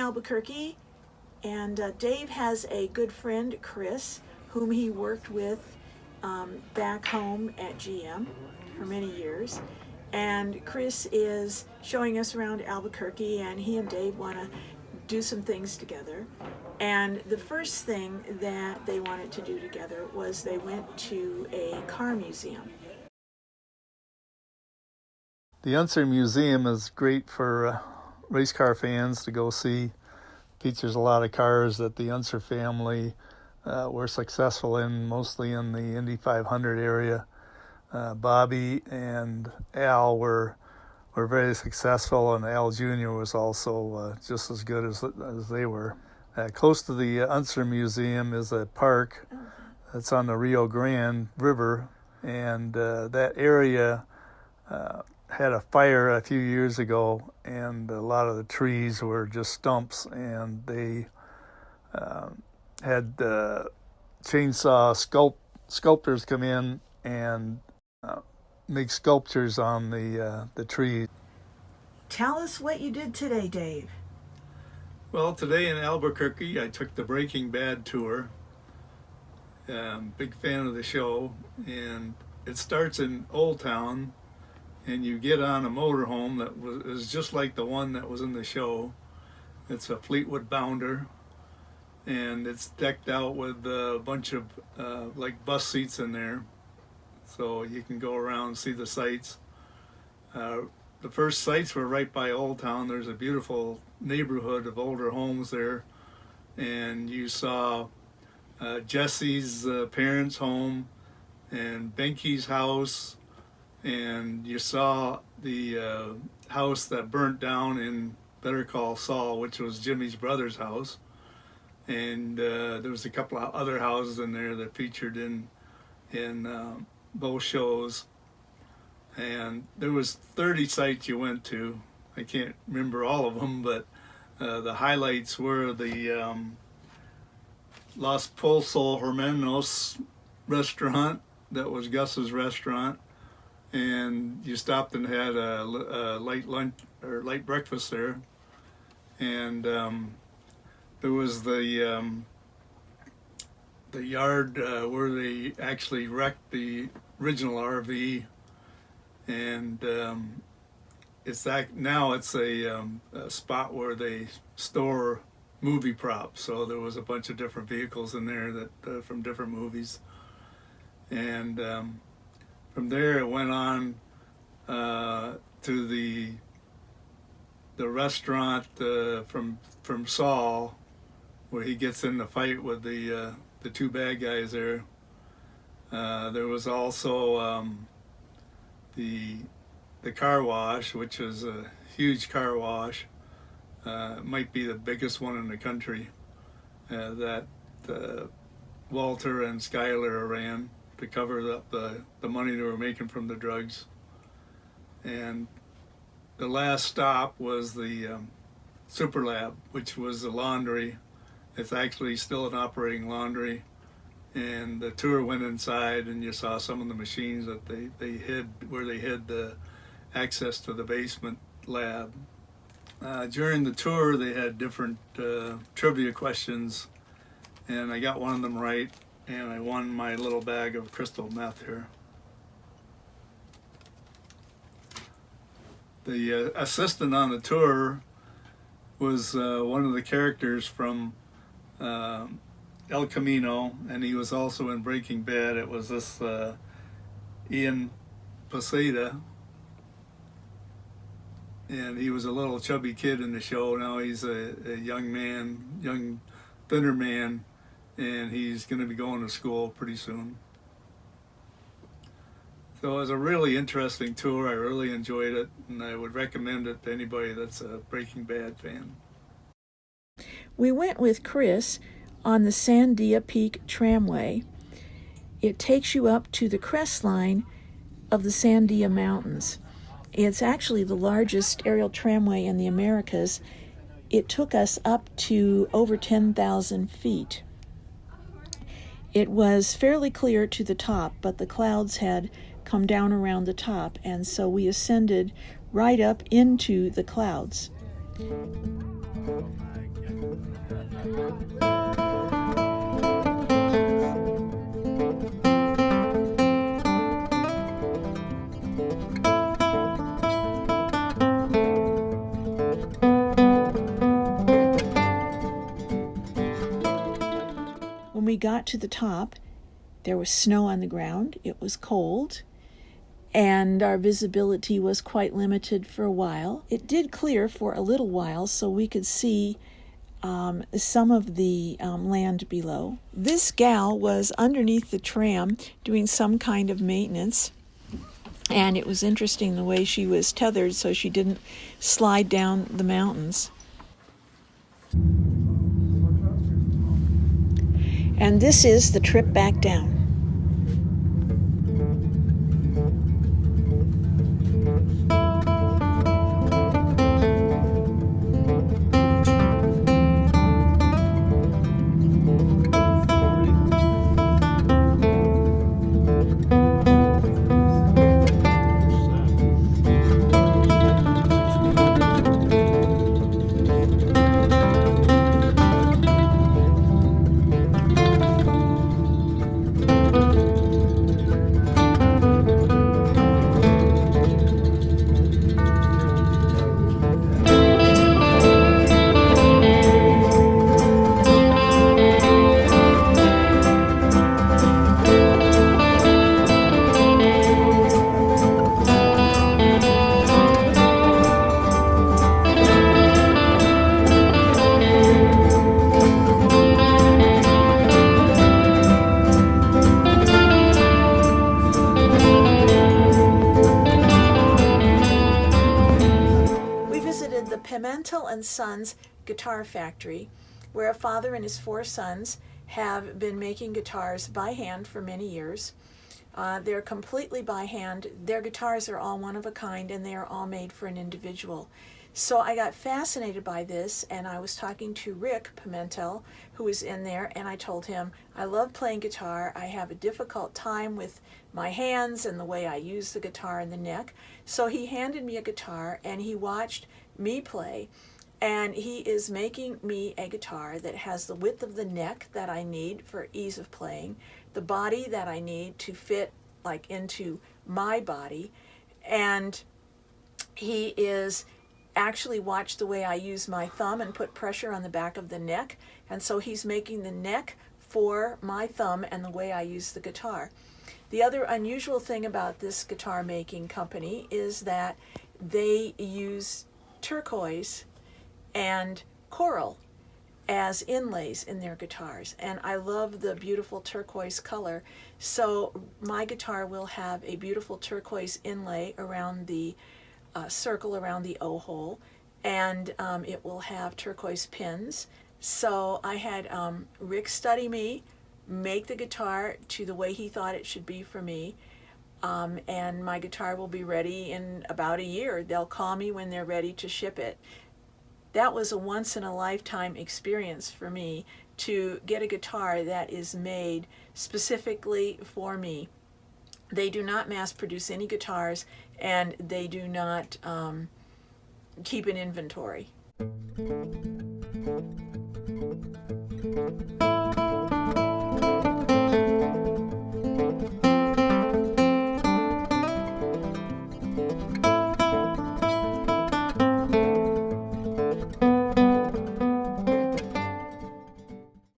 Albuquerque, and Dave has a good friend, Chris, whom he worked with back home at GM for many years. And Chris is showing us around Albuquerque, and he and Dave want to do some things together. And the first thing that they wanted to do together was they went to a car museum. The Unser Museum is great for race car fans to go see. Features a lot of cars that the Unser family were successful in, mostly in the Indy 500 area. Bobby and Al were very successful, and Al Jr. was also just as good as they were. Close to the Unser Museum is a park that's on the Rio Grande River, and that area had a fire a few years ago, and a lot of the trees were just stumps, and they had chainsaw sculptors come in and make sculptures on the trees. Tell us what you did today, Dave. Well, today in Albuquerque, I took the Breaking Bad tour. Big fan of the show, and it starts in Old Town, and you get on a motorhome that is just like the one that was in the show. It's a Fleetwood Bounder, and it's decked out with a bunch of like bus seats in there, so you can go around and see the sights. The first sights were right by Old Town. There's a beautiful neighborhood of older homes there, and you saw Jesse's parents' home and Benke's house, and you saw the house that burnt down in Better Call Saul, which was Jimmy's brother's house, and there was a couple of other houses in there that featured in both shows. And there was 30 sites you went to. I can't remember all of them, but the highlights were the Los Pulso Hermanos restaurant that was Gus's restaurant, and you stopped and had a light lunch or light breakfast there. And there was the yard where they actually wrecked the original RV, and it's a spot where they store movie props. So there was a bunch of different vehicles in there that from different movies, and from there it went on to the restaurant from Saul, where he gets in the fight with the two bad guys there. There was also the car wash, which is a huge car wash. It might be the biggest one in the country that Walter and Skyler ran to cover up the money they were making from the drugs. And the last stop was the Super Lab, which was the laundry. It's actually still an operating laundry. And the tour went inside, and you saw some of the machines that they hid, where they hid the access to the basement lab. During the tour, they had different trivia questions, and I got one of them right, and I won my little bag of crystal meth here. The assistant on the tour was one of the characters from El Camino, and he was also in Breaking Bad. It was this Ian Posada, and he was a little chubby kid in the show. Now he's a young thinner man, and he's going to be going to school pretty soon. So it was a really interesting tour. I really enjoyed it, and I would recommend it to anybody that's a Breaking Bad fan. We went with Chris on the Sandia Peak Tramway. It takes you up to the crest line of the Sandia Mountains. It's actually the largest aerial tramway in the Americas. It took us up to over 10,000 feet. It was fairly clear to the top, but the clouds had come down around the top, and so we ascended right up into the clouds. When we got to the top, there was snow on the ground. It was cold, and our visibility was quite limited for a while. It did clear for a little while, so we could see some of the land below. This gal was underneath the tram doing some kind of maintenance, and it was interesting the way she was tethered so she didn't slide down the mountains. And this is the trip back down. And Sons Guitar Factory, where a father and his 4 sons have been making guitars by hand for many years. They're completely by hand. Their guitars are all one of a kind, and they are all made for an individual. So I got fascinated by this, and I was talking to Rick Pimentel, who was in there, and I told him, I love playing guitar. I have a difficult time with my hands and the way I use the guitar and the neck. So he handed me a guitar, and he watched me play, and he is making me a guitar that has the width of the neck that I need for ease of playing, the body that I need to fit like into my body, and he is actually watched the way I use my thumb and put pressure on the back of the neck, and so he's making the neck for my thumb and the way I use the guitar. The other unusual thing about this guitar making company is that they use turquoise and coral as inlays in their guitars, and I love the beautiful turquoise color, so my guitar will have a beautiful turquoise inlay around the circle around the O hole, and it will have turquoise pins. So I had Rick study me, make the guitar to the way he thought it should be for me, and my guitar will be ready in about a year. They'll call me when they're ready to ship it. That was a once-in-a-lifetime experience for me to get a guitar that is made specifically for me. They do not mass produce any guitars, and they do not keep an inventory.